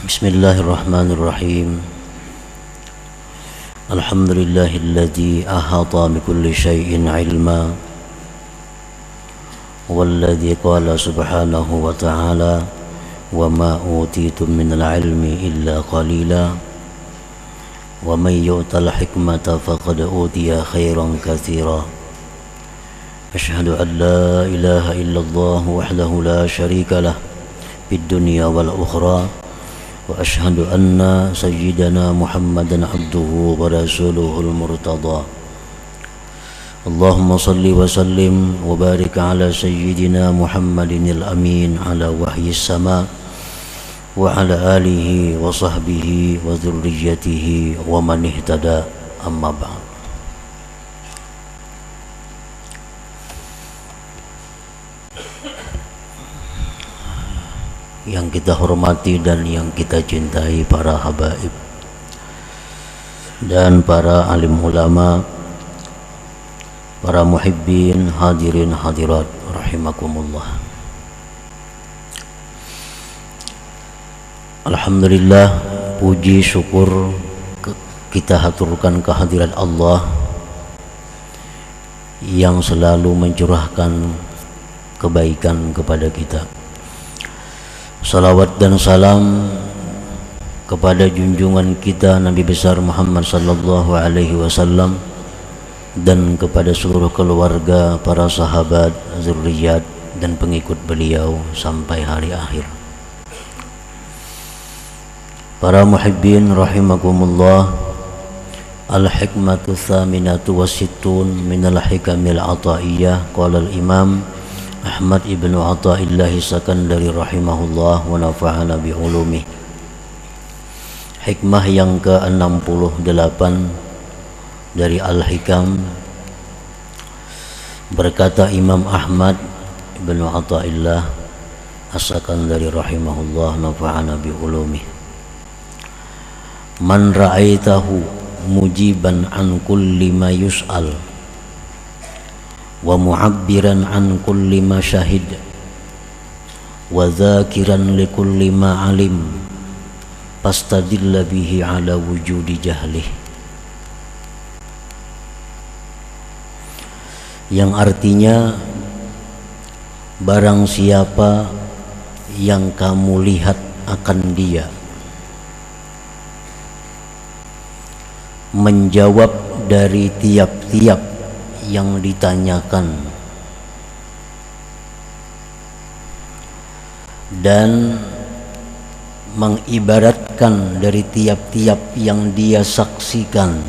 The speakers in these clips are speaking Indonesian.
Bismillahirrahmanirrahim. Alhamdulillahilladzi ahata bikulli syai'in ilma walladzi qala subhanahu wa ta'ala wa ma utitum minal ilmi illa qalila wa man yu'tal hikmata faqad utiya khairan katsira. Asyhadu an la ilaha illallah wahdahu la syarika lah fid dunya wal ukhra wa ashhadu anna sayyidana Muhammadan abduhu wa rasuluhul murtada. Allahumma salli wa sallim wa barik ala sayyidina Muhammadinil amin ala wahyis sama wa ala alihi wa sahbihi wa dhurriyyatihi wa man ihtada, amma ba'd. Yang kita hormati dan yang kita cintai para habaib dan para alim ulama, para muhibbin, hadirin hadirat rahimakumullah. Alhamdulillah, puji syukur kita haturkan kehadirat Allah yang selalu mencurahkan kebaikan kepada kita. Salawat dan salam kepada junjungan kita Nabi besar Muhammad sallallahu alaihi wasallam dan kepada seluruh keluarga, para sahabat, zurriyat dan pengikut beliau sampai hari akhir. Para muhibbin rahimakumullah, al-hikmatu tsaminatu wasittun minal hikamil ataiyah, qala al-imam Ahmad ibnu Athaillah Sakandari rahimahullah wa nafa'ana bi ulumih. Hikmah yang ke-68 dari Al-Hikam, berkata Imam Ahmad ibnu Athaillah As-Sakandari rahimahullah, nafa'ana bi ulumih. Man ra'aitahu mujiban an kulli ma yus'al wa mu'abbiran an kulli ma syahid wa dzakiran li kulli ma alim fastadilla bihi ala wujudi jahlih. Yang artinya, barang siapa yang kamu lihat akan dia menjawab dari tiap-tiap yang ditanyakan dan mengibaratkan dari tiap-tiap yang dia saksikan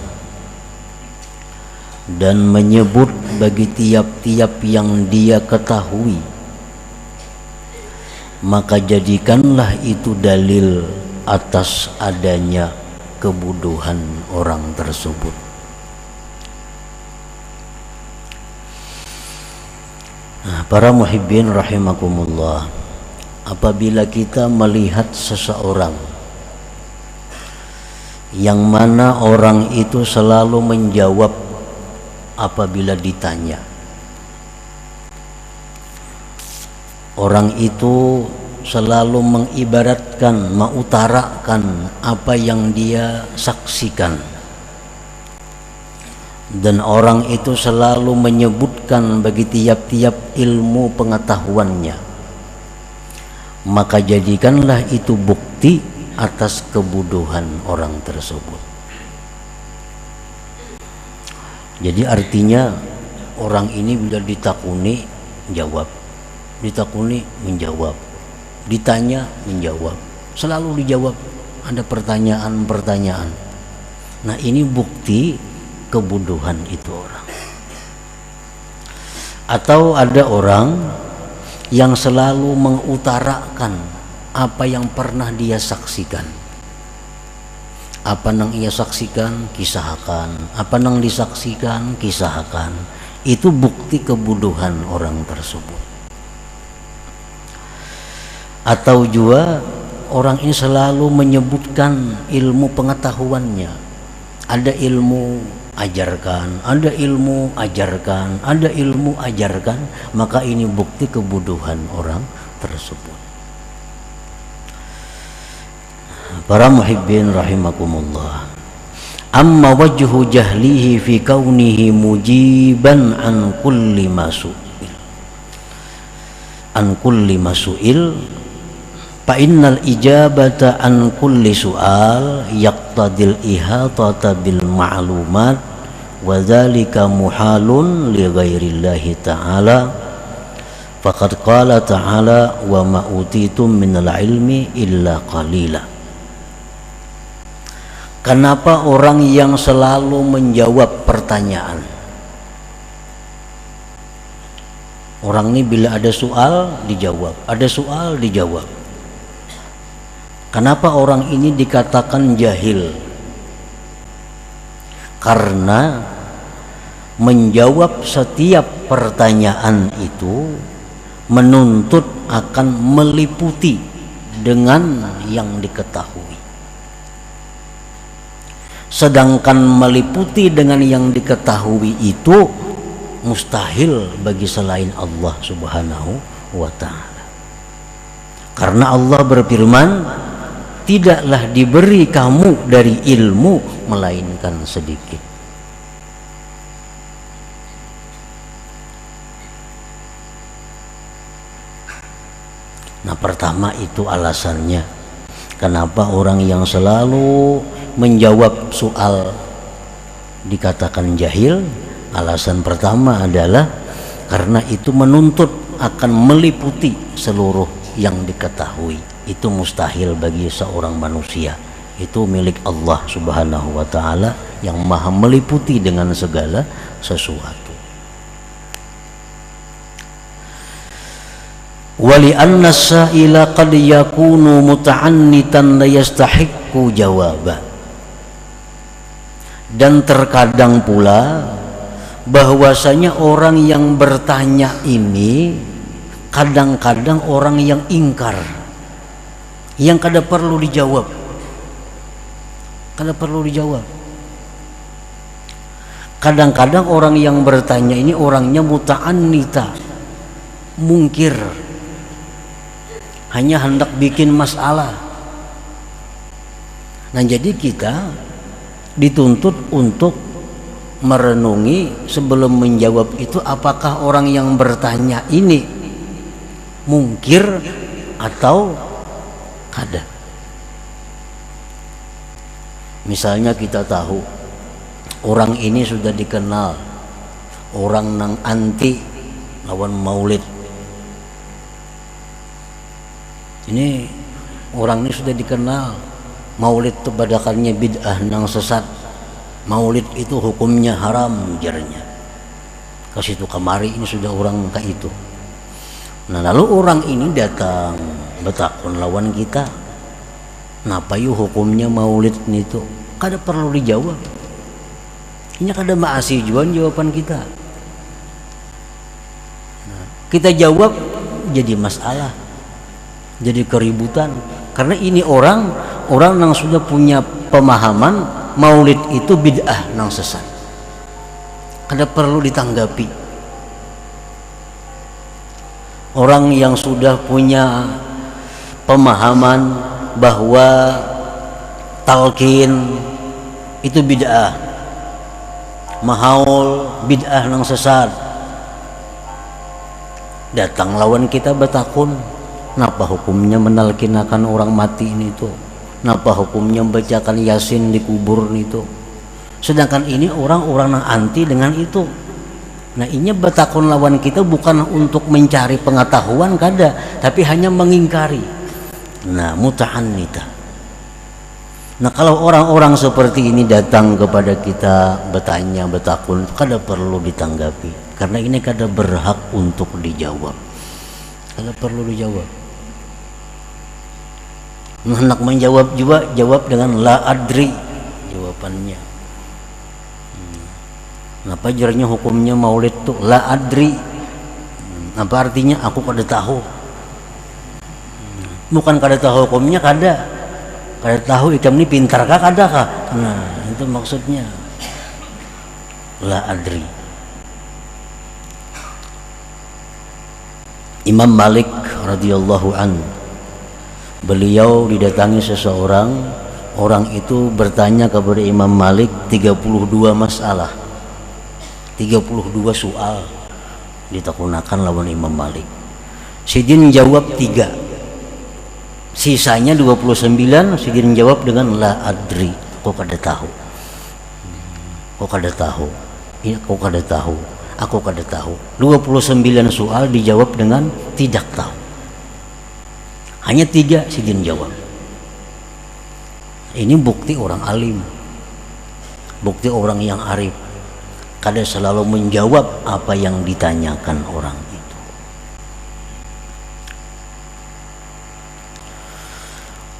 dan menyebut bagi tiap-tiap yang dia ketahui, maka jadikanlah itu dalil atas adanya kebodohan orang tersebut. Para muhibbin rahimakumullah, apabila kita melihat seseorang yang mana orang itu selalu menjawab apabila ditanya, orang itu selalu mengibaratkan, mengutarakan apa yang dia saksikan, dan orang itu selalu menyebutkan bagi tiap-tiap ilmu pengetahuannya, maka jadikanlah itu bukti atas kebodohan orang tersebut. Jadi artinya, orang ini bila ditakuni jawab, ditakuni menjawab, ditanya menjawab, selalu dijawab, ada pertanyaan-pertanyaan. Nah, ini bukti kebodohan itu orang. Atau ada orang yang selalu mengutarakan apa yang pernah dia saksikan. Apa yang ia saksikan, kisahkan. Apa yang disaksikan, kisahkan. Itu bukti kebodohan orang tersebut. Atau juga orang ini selalu menyebutkan ilmu pengetahuannya. Ada ilmu, ajarkan, ada ilmu, ajarkan, ada ilmu, ajarkan, maka ini bukti kebodohan orang tersebut. Para muhibbin rahimakumullah, amma wajhu jahlihi fi kaunihi mujiban an kulli masu'il fa innal ijabata an kulli su'al yaqtadil ihatata bil ma'lumat wa dzalika muhalun li ghairillahi ta'ala faqad qala ta'ala wa ma utitum minal ilmi illa qalila. Kenapa orang yang selalu menjawab pertanyaan? Orang ini bila ada soal dijawab, ada soal dijawab. Kenapa orang ini dikatakan jahil? Karena menjawab setiap pertanyaan itu menuntut akan meliputi dengan yang diketahui. Sedangkan meliputi dengan yang diketahui itu mustahil bagi selain Allah Subhanahu wa ta'ala. Karena Allah berfirman, tidaklah diberi kamu dari ilmu melainkan sedikit. Nah, pertama itu alasannya kenapa orang yang selalu menjawab soal dikatakan jahil. Alasan pertama adalah karena itu menuntut akan meliputi seluruh yang diketahui. Itu mustahil bagi seorang manusia. Itu milik Allah Subhanahu wa ta'ala yang maha meliputi dengan segala sesuatu. Wali anna sa'ila qad yakunu muta'annitan la yastahiqqu jawaba. Dan terkadang pula bahwasanya orang yang bertanya ini kadang-kadang orang yang ingkar, yang kada perlu dijawab, kada perlu dijawab. Kadang-kadang orang yang bertanya ini orangnya muta'annita, mungkir, hanya hendak bikin masalah. Nah, jadi kita dituntut untuk merenungi sebelum menjawab itu, apakah orang yang bertanya ini mungkir atau kada. Misalnya kita tahu orang ini sudah dikenal orang nang anti lawan maulid. Ini orang ini sudah dikenal maulid itu badakannya bid'ah nang sesat. Maulid itu hukumnya haram jarnya. Kasih itu kamari ini sudah orang kayak itu. Nah, lalu orang ini datang betakun lawan kita. Napa yuk hukumnya maulid itu? Kada perlu dijawab. Ini kada maasi juan jawaban kita. Nah, kita jawab jadi masalah, jadi keributan. Karena ini orang yang sudah punya pemahaman maulid itu bid'ah nang sesat. Kada perlu ditanggapi. Orang yang sudah punya pemahaman bahwa talqin itu bid'ah, mahaul bid'ah nang sesat, datang lawan kita bertakun, napa hukumnya menalkinakan orang mati ini tuh? Napa hukumnya membacakan Yasin di kubur itu? Sedangkan ini orang-orang yang anti dengan itu. Nah, ini bertakun lawan kita bukan untuk mencari pengetahuan kada, tapi hanya mengingkari. Nah, muta'annita. Nah, kalau orang-orang seperti ini datang kepada kita bertanya, bertakun, kada perlu ditanggapi. Karena ini kada berhak untuk dijawab. Kada perlu dijawab. Hendak menjawab juga jawab dengan la adri jawabannya. Apa jarnya hukumnya maulid tuh la adri? Apa artinya aku kada tahu? Bukan kada tahu hukumnya, kada tahu ikam ini pintar kah kada kah? Nah, itu maksudnya la adri. Imam Malik radhiyallahu anhu Beliau didatangi seseorang, orang itu bertanya kepada Imam Malik 32 masalah, 32 soal ditakunakan lawan Imam Malik. Sidin jawab 3, sisanya 29 Sidin jawab dengan la adri, kok kada tahu, kok kada tahu, iya kok kada tahu, aku kada tahu. 29 soal dijawab dengan tidak tahu, hanya 3 Sidin jawab. Ini bukti orang alim, bukti orang yang arif, kada selalu menjawab apa yang ditanyakan orang itu.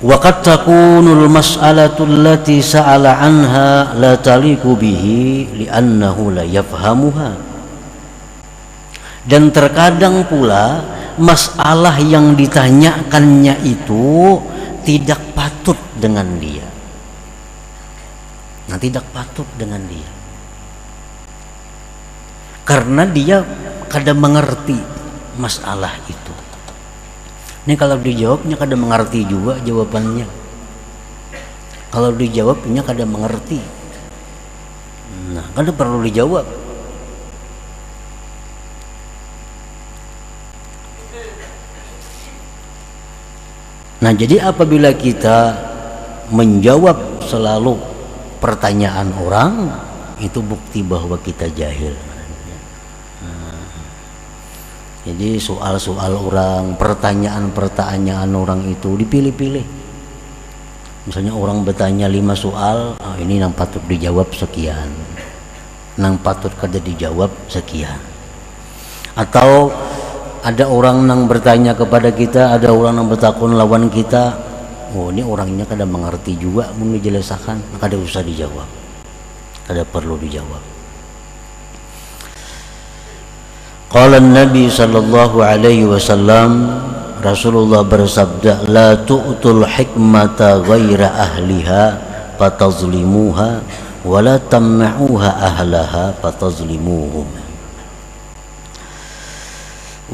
Wa qad takunul mas'alatu allati sa'ala anha la taliqu bihi li'annahu la yafhamuha. Dan terkadang pula masalah yang ditanyakannya itu tidak patut dengan dia. Nah, tidak patut dengan dia. Karena dia kada mengerti masalah itu. Ini kalau dijawabnya kada mengerti juga jawabannya. Kalau dijawabnya kada mengerti. Nah, kada perlu dijawab. Nah, jadi apabila kita menjawab selalu pertanyaan orang, itu bukti bahwa kita jahil. Jadi soal-soal orang, pertanyaan-pertanyaan orang itu dipilih-pilih. Misalnya orang bertanya 5 soal, ini yang patut dijawab sekian, yang patut kada dijawab sekian. Atau ada orang yang bertanya kepada kita, ada orang yang bertakun lawan kita, oh ini orangnya kada mengerti juga, mau dijelaskan, kada usah dijawab, kada perlu dijawab. Qala Nabi sallallahu alaihi wasallam, Rasulullah bersabda, la tu'tul hikmata ghaira ahliha fatazlimuha wa la tamna'uha ahlaha fatazlimuhum.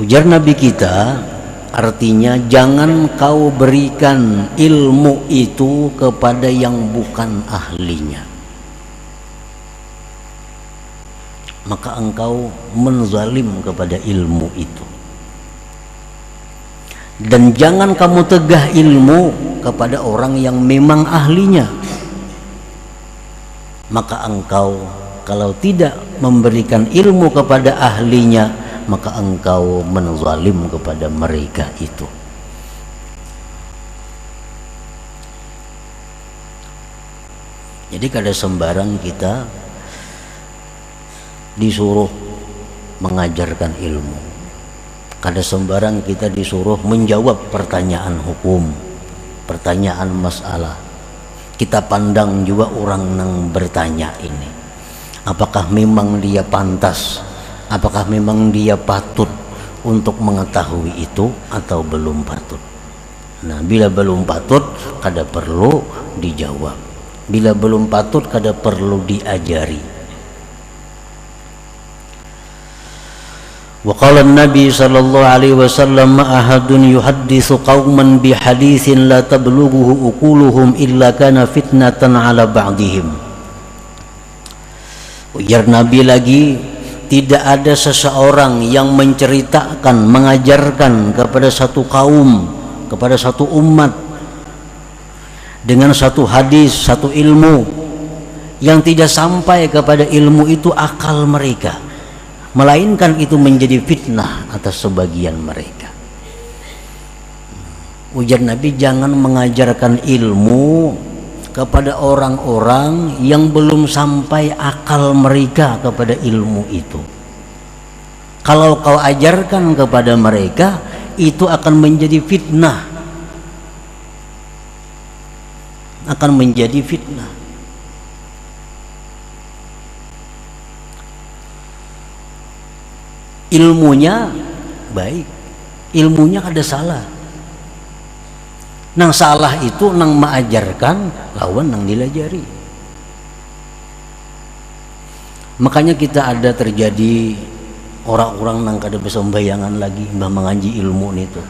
Ujar Nabi kita, artinya jangan kau berikan ilmu itu kepada yang bukan ahlinya, maka engkau menzalim kepada ilmu itu. Dan jangan kamu tegah ilmu kepada orang yang memang ahlinya, maka engkau kalau tidak memberikan ilmu kepada ahlinya, maka engkau menzalim kepada mereka itu. Jadi kada sembarang kita disuruh mengajarkan ilmu, kada sembarang kita disuruh menjawab pertanyaan hukum, pertanyaan masalah. Kita pandang juga orang yang bertanya ini, apakah memang dia pantas, apakah memang dia patut untuk mengetahui itu atau belum patut. Nah, bila belum patut kada perlu dijawab, bila belum patut kada perlu diajari. Wa qala an-nabi sallallahu alaihi wasallam, ma ahadun yuhadditsu qauman bi haditsin la tablughuhu uquluhum illa kana fitnatan ala ba'dihim. Ujar Nabi lagi, tidak ada seseorang yang menceritakan, mengajarkan kepada satu kaum, kepada satu umat dengan satu hadis, satu ilmu yang tidak sampai kepada ilmu itu akal mereka, melainkan itu menjadi fitnah atas sebagian mereka. Ujar Nabi, jangan mengajarkan ilmu kepada orang-orang yang belum sampai akal mereka kepada ilmu itu. Kalau kau ajarkan kepada mereka, itu akan menjadi fitnah, akan menjadi fitnah. Ilmunya baik, ilmunya ada salah. Nang salah itu nang mengajarkan lawan nang dilajari. Makanya kita ada terjadi orang-orang nang kada bisa membayangan lagi mbah mengaji ilmu itu.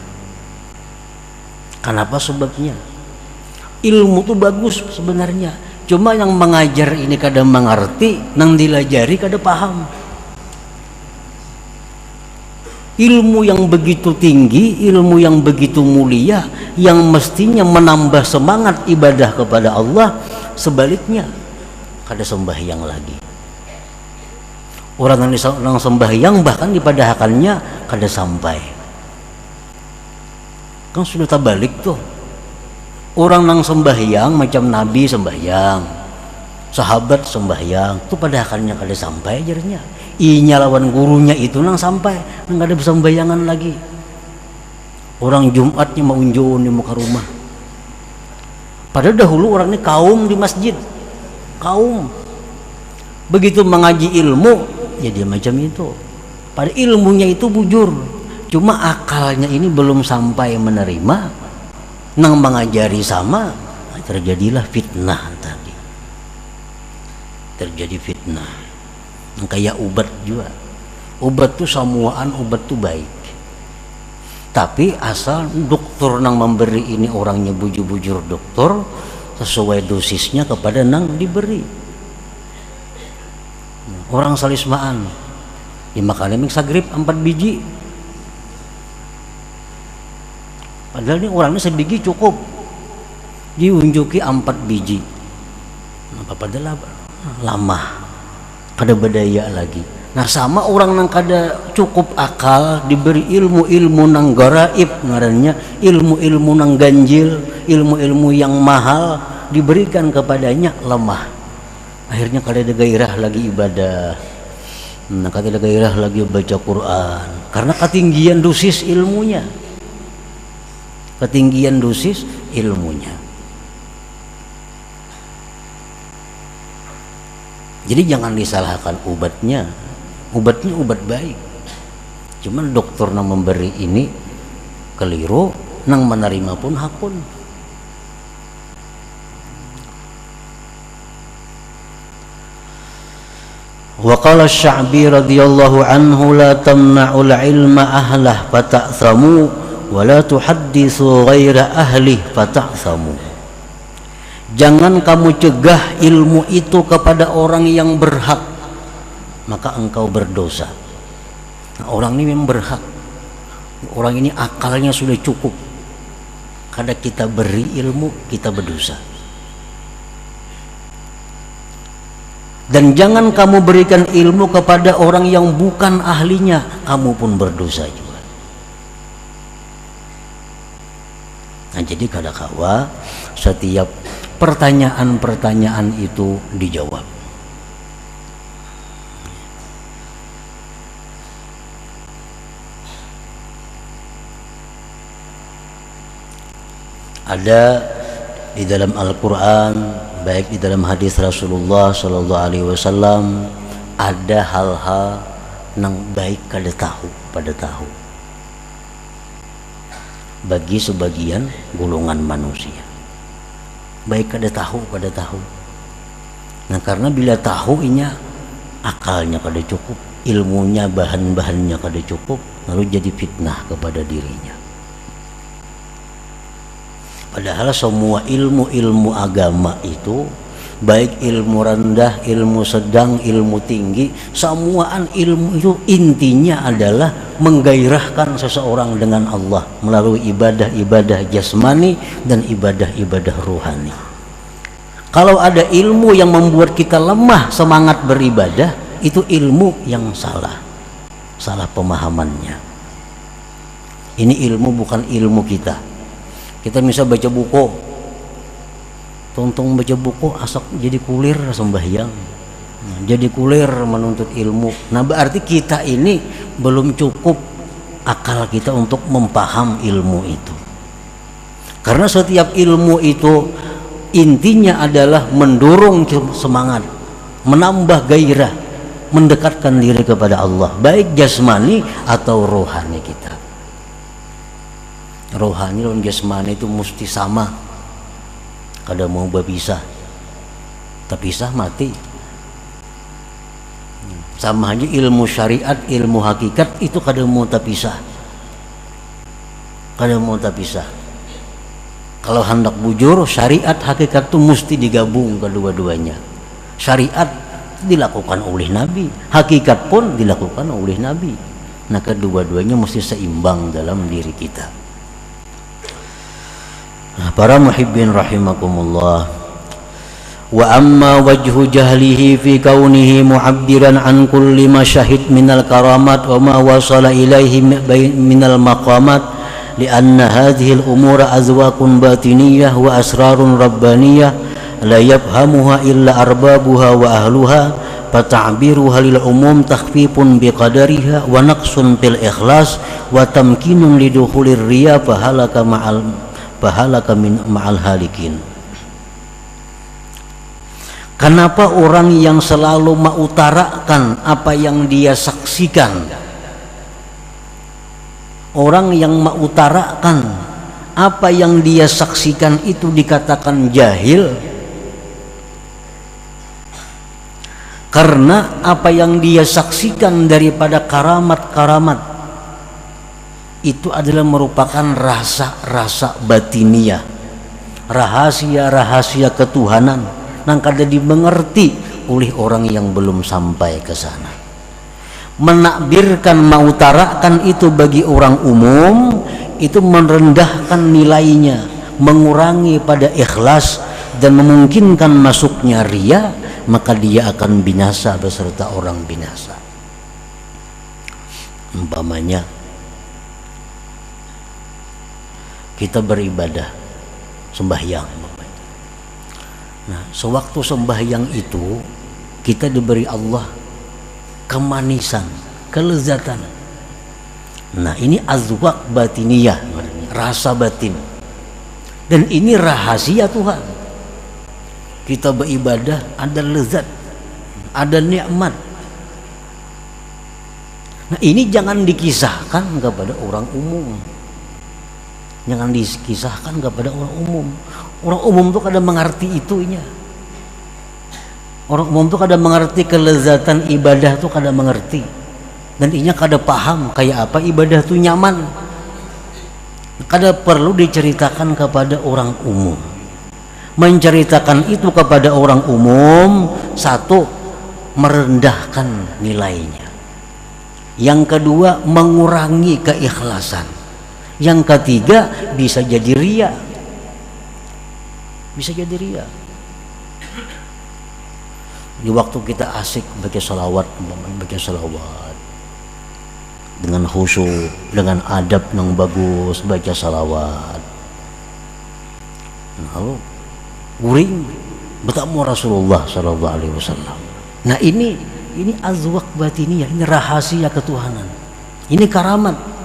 Kenapa sebabnya? Ilmu itu bagus sebenarnya, cuma yang mengajar ini kada mengerti, nang dilajari kada paham. Ilmu yang begitu tinggi, ilmu yang begitu mulia, yang mestinya menambah semangat ibadah kepada Allah, sebaliknya kada sembahyang lagi. Orang yang sembahyang bahkan dipadahakannya kada sampai. Kan sudah terbalik tuh. Orang nang sembahyang macam Nabi sembahyang, sahabat sembahyang, tuh padahakannya kada sampai ajarnya. Inya lawan gurunya itu nang sampai, nang ada sembayangan lagi. Orang Jumatnya mau unjun di muka rumah. Padahal dahulu orang ini kaum di masjid, kaum. Begitu mengaji ilmu, ya dia macam itu. Pada ilmunya itu bujur, cuma akalnya ini belum sampai menerima. Nang mengajari sama, terjadilah fitnah tadi. Terjadi fitnah. Kayak ubat juga. Ubat tuh samuaan, ubat tuh baik. Tapi asal dokter nang memberi ini orangnya bujur-bujur dokter sesuai dosisnya kepada nang diberi. Orang salismaan dimakan ming sagrib 4 biji. Padahal ini orangnya sebiji cukup. Diunjuki 4 biji. Apa padahal lama. Kada berdaya lagi. Nah sama orang nang kada cukup akal diberi ilmu-ilmu nang garaib ngarannya, ilmu-ilmu nang ganjil, ilmu-ilmu yang mahal diberikan kepadanya lemah. Akhirnya kada ada gairah lagi ibadah. Kada ada gairah lagi baca Quran karena ketinggian dosis ilmunya. Ketinggian dosis ilmunya. Jadi jangan disalahkan obatnya. Obatnya obat baik. Cuman dokter nang memberi ini keliru, nang menerima pun hakun. Wa qala Asy-Sya'bi radhiyallahu anhu la tamna'ul ilma ahlah fata'thamu wa la tuhadditsu ghaira ahli fata'thamu. Jangan kamu cegah ilmu itu kepada orang yang berhak, maka engkau berdosa. Nah, orang ini memang berhak. Orang ini akalnya sudah cukup. Kada kita beri ilmu, kita berdosa. Dan jangan kamu berikan ilmu kepada orang yang bukan ahlinya, kamu pun berdosa juga. Nah, jadi kada kawa setiap pertanyaan-pertanyaan itu dijawab. Ada di dalam Al-Quran, baik di dalam hadis Rasulullah Sallallahu Alaihi Wasallam, ada hal-hal yang baik kada tahu pada tahu bagi sebagian golongan manusia. Baik kada tahu pada tahu. Nah karena bila tahu inya akalnya kada cukup, ilmunya bahan-bahannya kada cukup, lalu jadi fitnah kepada dirinya. Padahal semua ilmu-ilmu agama itu, baik ilmu rendah, ilmu sedang, ilmu tinggi, semuaan ilmu itu intinya adalah menggairahkan seseorang dengan Allah melalui ibadah-ibadah jasmani dan ibadah-ibadah ruhani. Kalau ada ilmu yang membuat kita lemah semangat beribadah, itu ilmu yang salah pemahamannya. Ini ilmu bukan ilmu kita. Kita bisa baca buku, tong baca buku asak jadi kulir sembahyang, jadi kulir menuntut ilmu. Nah berarti kita ini belum cukup akal kita untuk mempaham ilmu itu. Karena setiap ilmu itu intinya adalah mendorong semangat, menambah gairah, mendekatkan diri kepada Allah, baik jasmani atau rohani kita. Rohani dan jasmani itu mesti sama. Kada mau berpisah, terpisah mati. Sama aja ilmu syariat, ilmu hakikat itu kada mau terpisah. Kada mau terpisah. Kalau hendak bujur, syariat hakikat itu mesti digabung kedua-duanya. Syariat dilakukan oleh Nabi, hakikat pun dilakukan oleh Nabi. Nah, kedua-duanya mesti seimbang dalam diri kita. Nah, para muhibbin rahimakumullah. Wa amma wajhu jahlihi fi kaunihi mu'abbiran an kulli ma syahid minal karamat wa ma wasala ilaihi minal maqamat lianna hadhihi al-umura azwaqun batiniyah wa asrarun rabbaniyah la yafhamuha illa arbabuha wa ahluha fata'biruha lil umum takhfifun biqadariha wa naqsun fil ikhlas wa tamkinun lidukhulir riya fahalaka ma'al halikin. Kenapa orang yang selalu mengutarakan apa yang dia saksikan, orang yang mengutarakan apa yang dia saksikan itu dikatakan jahil? Karena apa yang dia saksikan daripada karamat-karamat itu adalah merupakan rasa-rasa batiniah, rahasia-rahasia ketuhanan yang kada dimengerti oleh orang yang belum sampai ke sana. Menakbirkan, mengutarakan itu bagi orang umum itu merendahkan nilainya, mengurangi pada ikhlas dan memungkinkan masuknya riya, maka dia akan binasa beserta orang binasa. Umpamanya kita beribadah, sembahyang. Nah, sewaktu sembahyang itu kita diberi Allah kemanisan, kelezatan. Nah, ini azwaq batiniyah, rasa batin. Dan ini rahasia Tuhan. Kita beribadah ada lezat, ada nikmat. Nah, ini jangan dikisahkan kepada orang umum. Jangan dikisahkan kepada orang umum. Orang umum tuh kadang mengerti itunya. Orang umum tuh kadang mengerti kelezatan ibadah tuh kadang mengerti. Dan inya kadang paham kayak apa ibadah tuh nyaman. Kadang perlu diceritakan kepada orang umum. Menceritakan itu kepada orang umum, satu, merendahkan nilainya. Yang kedua, mengurangi keikhlasan. Yang ketiga, bisa jadi riya. Bisa jadi riya. Di waktu kita asik baca salawat dengan khusyuk, dengan adab yang bagus baca salawat. Lalu guring bertemu Rasulullah sallallahu alaihi wasallam. Nah, ini azwaq batiniyah, ini rahasia ketuhanan. Ini karamat.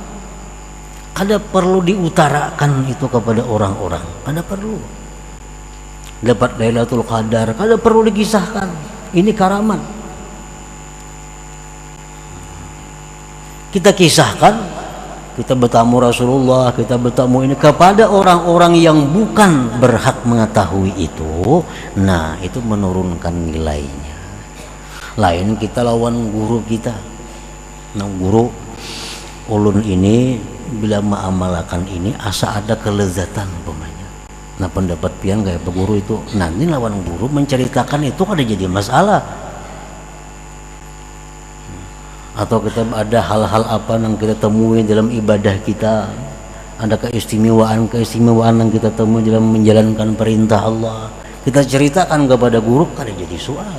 Kada perlu diutarakan itu kepada orang-orang, kada perlu. Dapat Lailatul Qadar, kada perlu dikisahkan. Ini karamat. Kita kisahkan, kita bertamu Rasulullah, kita bertamu ini kepada orang-orang yang bukan berhak mengetahui itu. Nah, itu menurunkan nilainya. Lain kita lawan guru kita. Nah, guru ulun ini bila mengamalkan ini asa ada kelezatan pemanya. Nah, pendapat pian kayak guru itu nanti lawan guru menceritakan itu ada jadi masalah. Atau kita ada hal-hal apa yang kita temui dalam ibadah kita, ada keistimewaan yang kita temui dalam menjalankan perintah Allah, kita ceritakan kepada guru kada jadi soal.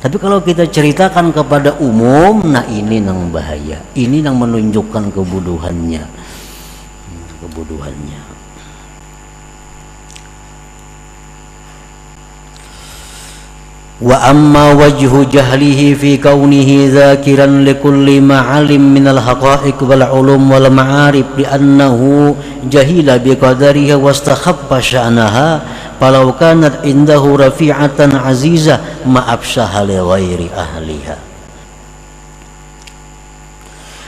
Tapi kalau kita ceritakan kepada umum, nah ini yang bahaya, ini yang menunjukkan kebodohannya. Wa amma wajhu jahlihi fi kaunihi dzakiran likulli ma'alim minal haqa'iq wal ulum wal ma'arif li'annahu jahila biqadariha wastakhabba sya'naha falau kanat indahu rafi'atan azizah ma'abshaha li ghairi ahliha.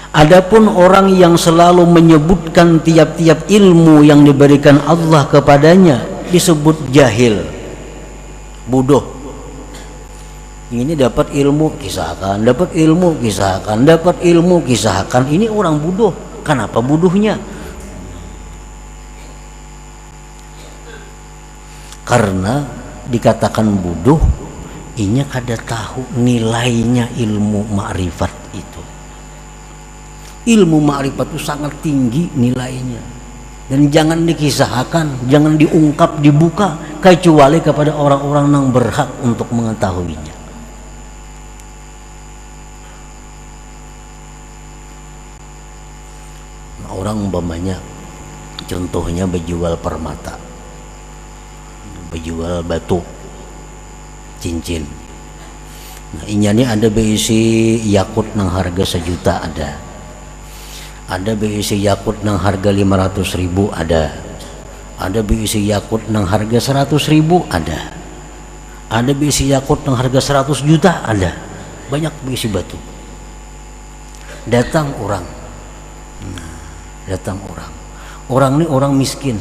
Adapun orang yang selalu menyebutkan tiap-tiap ilmu yang diberikan Allah kepadanya disebut jahil, bodoh. Ini dapat ilmu kisahkan, dapat ilmu kisahkan, dapat ilmu kisahkan. Ini orang bodoh. Kenapa bodohnya? karena dikatakan bodoh inya kada tahu nilainya ilmu ma'rifat itu. Ilmu ma'rifat itu sangat tinggi nilainya, dan jangan dikisahkan, jangan diungkap, dibuka kecuali kepada orang-orang yang berhak untuk mengetahuinya. Nah, orang umpamanya contohnya berjual permata, berjual batu, cincin. Nah, ini ada berisi yakut nang harga 1 juta ada berisi yakut nang harga 500.000 ada berisi yakut nang harga 100.000 ada berisi yakut nang harga 100 juta ada, banyak berisi batu. Datang orang, orang ini orang miskin,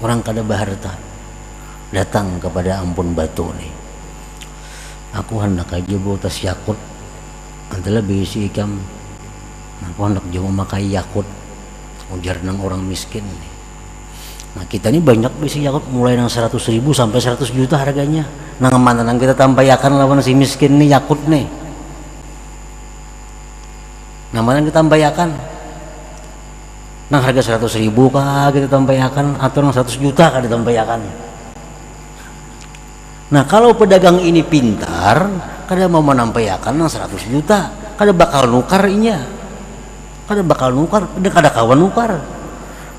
orang kada berharta, datang kepada ampun batu nih, aku hendak aja bawa tas yakut adalah berisi ikam, aku hendak juga memakai yakut, ujar nang orang miskin nih. Nah kita ini banyak berisi yakut mulai nang 100.000 sampai 100 juta harganya. Nang mana nang kita tampayakan lawan si miskin nih yakut nih, nang mana kita tampayakan nang harga 100.000 kah kita tampayakan atau nang 100 juta kah ditampayakan. Nah kalau pedagang ini pintar, kada mau menampayakan nang 100 juta, kada bakal nukar inya, kada bakal nukar, kada kawan nukar.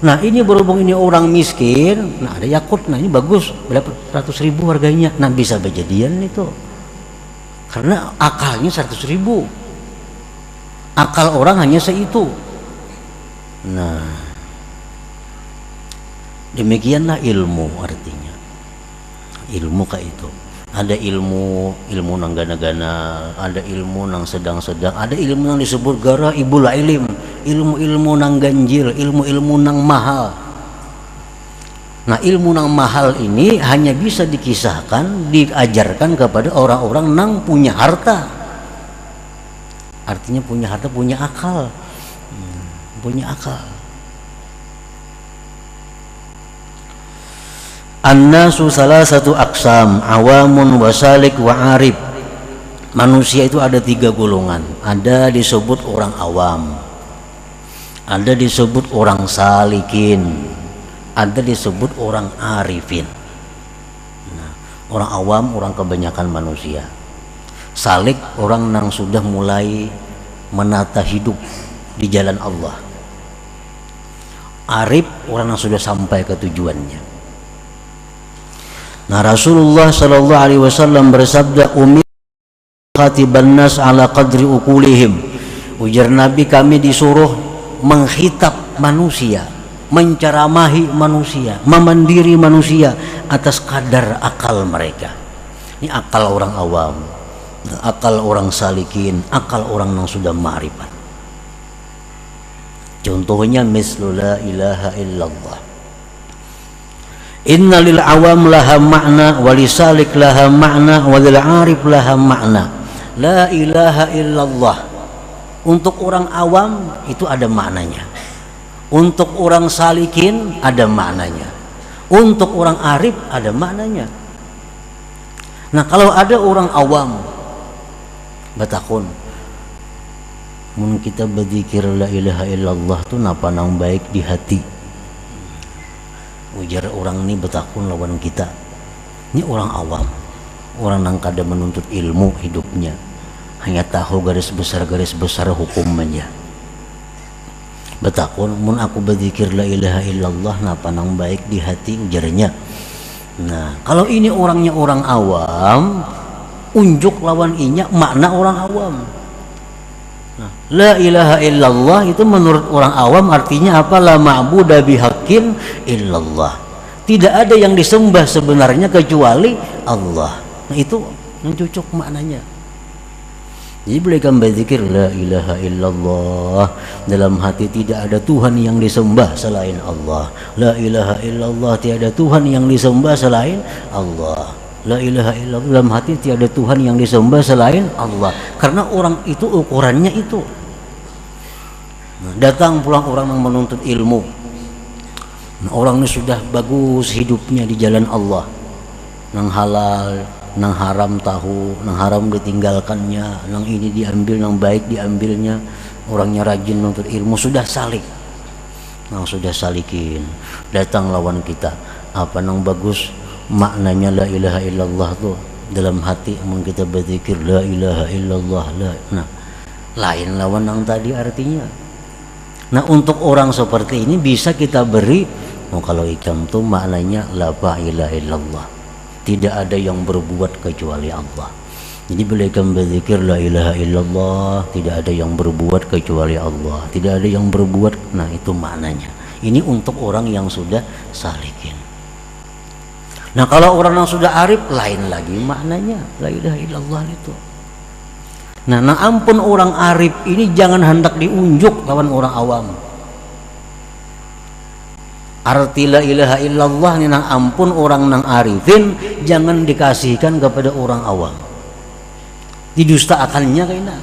Nah ini berhubung ini orang miskin, nah ada yakut, nah ini bagus, berapa 100.000 harganya, nah bisa berjadian itu, karena akalnya 100.000, akal orang hanya seitu. Nah demikianlah ilmu artinya. Ilmu kayak itu, ada ilmu nang gana-gana, ada ilmu nang sedang-sedang, ada ilmu nang disebut gara ibul ilim, ilmu nang ganjil, ilmu nang mahal. Nah ilmu nang mahal ini hanya bisa dikisahkan, diajarkan kepada orang-orang nang punya harta. Artinya punya harta, punya akal, punya akal. An-nasu salasatu aqsam, awamun wasalik wa arif. Manusia itu ada 3 golongan. Ada disebut orang awam, ada disebut orang salikin, ada disebut orang arifin. Nah, orang awam orang kebanyakan manusia. Salik orang yang sudah mulai menata hidup di jalan Allah. Arif orang yang sudah sampai ke tujuannya. Nah Rasulullah sallallahu alaihi wasallam bersabda, umir khatiban nas ala qadri ukulihim. Ujar Nabi, kami disuruh menghitab manusia, menceramahi manusia, memandiri manusia atas kadar akal mereka. Ini akal orang awam, akal orang salikin, akal orang yang sudah ma'rifat. Contohnya mislu la ilaha illallah. Inna lil awam laha makna, walisalik laha makna, walil arif laha makna. La ilaha illallah, untuk orang awam itu ada maknanya, untuk orang salikin ada maknanya, untuk orang arif ada maknanya. Nah kalau ada orang awam batakun, mun kita berzikir la ilaha illallah tuh napa nang baik di hati. Ujar orang ini betakun lawan kita, ini orang awam, orang yang kada menuntut ilmu hidupnya, hanya tahu garis besar hukumnya. Betakun, mun aku berzikir la ilaha illallah napa nang baik di hati, ujarnya. Nah kalau ini orangnya orang awam, unjuk lawan inya makna orang awam. Nah, la ilaha illallah itu menurut orang awam artinya apa? La ma'buda bihaqqin illallah. Tidak ada yang disembah sebenarnya kecuali Allah. Nah itu yang cocok maknanya. Jadi boleh kamu berzikir la ilaha illallah, dalam hati tidak ada Tuhan yang disembah selain Allah. La ilaha illallah, tiada Tuhan yang disembah selain Allah. La ilaha illallah, dalam hati tiada Tuhan yang disembah selain Allah. Karena orang itu ukurannya itu. Nah, datang pulang orang yang menuntut ilmu, Nah, orang ini sudah bagus hidupnya di jalan Allah, nang halal, nang haram tahu, nang haram ditinggalkannya, nang ini diambil, nang baik diambilnya. Orangnya rajin menuntut ilmu, sudah salik, nang sudah salikin. Datang lawan kita, apa nang bagus maknanya la ilaha illallah tuh dalam hati, mun kita berzikir la ilaha illallah la. Nah, lain lawan yang tadi artinya. Nah, untuk orang seperti ini bisa kita beri, kalau ikam tuh maknanya la ilaha illallah, tidak ada yang berbuat kecuali Allah. Jadi bila ikam berzikir la ilaha illallah, tidak ada yang berbuat kecuali Allah, tidak ada yang berbuat. Nah, itu maknanya. Ini untuk orang yang sudah salikin. Nah, kalau orang yang sudah arif, lain lagi maknanya la ilaha illallah itu. Nah, ampun orang arif ini jangan hendak diunjuk lawan orang awam. Arti la ilaha illallah ini ampun orang nang arifin jangan dikasihkan kepada orang awam. Didustakannya kayaknya.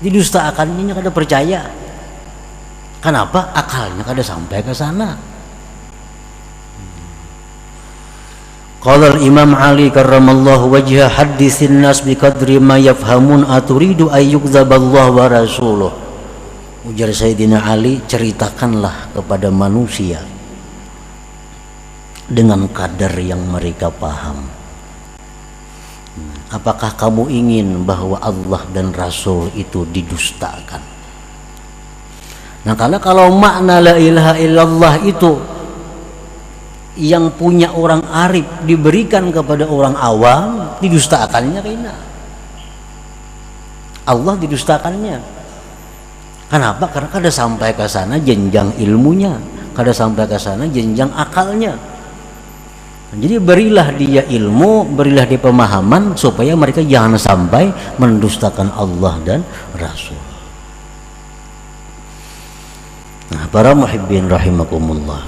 Didustakannya kada percaya. Kenapa? Akalnya kada sampai ke sana. Qala al-Imam Ali karramallahu wajhah haditsin nas biqadri ma yafhamun aturidu ay yukdzaballahu wa rasuluh. Ujar Sayyidina Ali, ceritakanlah kepada manusia dengan kadar yang mereka paham. Apakah kamu ingin bahwa Allah dan Rasul itu didustakan? Nah, kalau makna la ilaha illallah itu yang punya orang arif diberikan kepada orang awam, didustakannya kayaknya. Allah didustakannya. Kenapa? Karena kada sampai ke sana jenjang ilmunya, kada sampai ke sana jenjang akalnya. Jadi berilah dia ilmu, berilah dia pemahaman supaya mereka jangan sampai mendustakan Allah dan Rasul. Nah, para muhibbin rahimakumullah.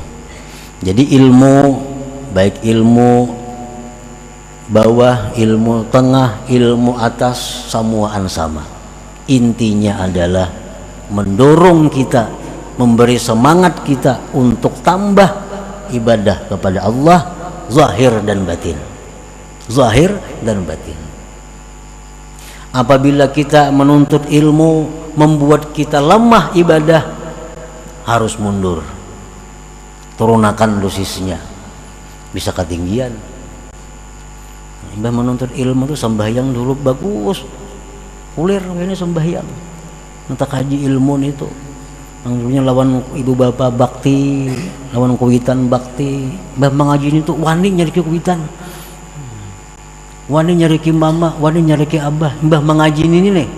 Jadi ilmu, baik ilmu bawah, ilmu tengah, ilmu atas, semuaan sama. Intinya adalah mendorong kita, memberi semangat kita untuk tambah ibadah kepada Allah, zahir dan batin. Zahir dan batin. Apabila kita menuntut ilmu membuat kita lemah ibadah, harus mundur. Turunakan dosisnya, bisa ketinggian. Mbah menuntut ilmu tuh sembahyang dulu bagus, kulir ini sembahyang. Entah kaji ilmu itu, dulunya lawan ibu bapak bakti, lawan kuitan bakti. Mbah mengaji itu wani nyari kuitan, wani nyari mama, wani nyari abah. Mbah mengaji ini nih.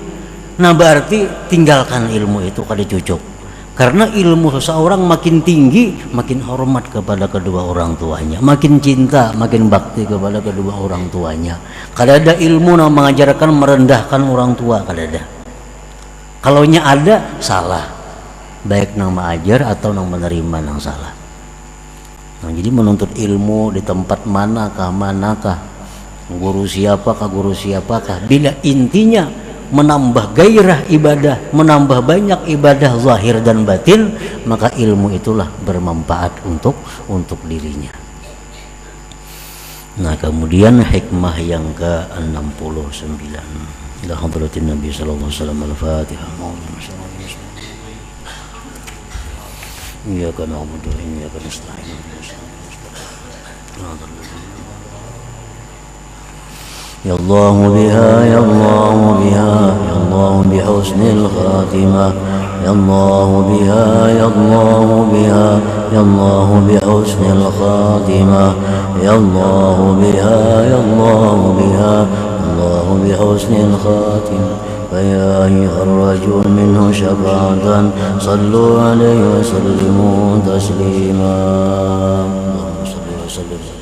Nah, berarti tinggalkan ilmu itu kada cucuk. Karena ilmu seseorang makin tinggi, makin hormat kepada kedua orang tuanya, makin cinta, makin bakti kepada kedua orang tuanya. Kada ada ilmu yang mengajarkan merendahkan orang tua, kada ada. Kalaunya ada, salah. Baik nang mengajar atau nang menerima nang salah. Nah, jadi menuntut ilmu di tempat manakah, guru siapakah, bila intinya menambah gairah ibadah, menambah banyak ibadah zahir dan batin, maka ilmu itulah bermanfaat untuk dirinya. Nah, kemudian hikmah yang ke-69 ila hadratin Nabi sallallahu alaihi wasallam. Al-Fatihah. Iyyaka na'budu wa iyyaka nasta'in. يا الله بها يا الله بها يا الله بحسن الخاتمة يا الله بها يا الله بها يا الله بحسن الخاتمة يا الله بها يا الله بها يا الله بحسن الخاتمة فيا أيها الرجل منه شفاعة صلوا عليه وسلموا تسليما اللهم صل وسلم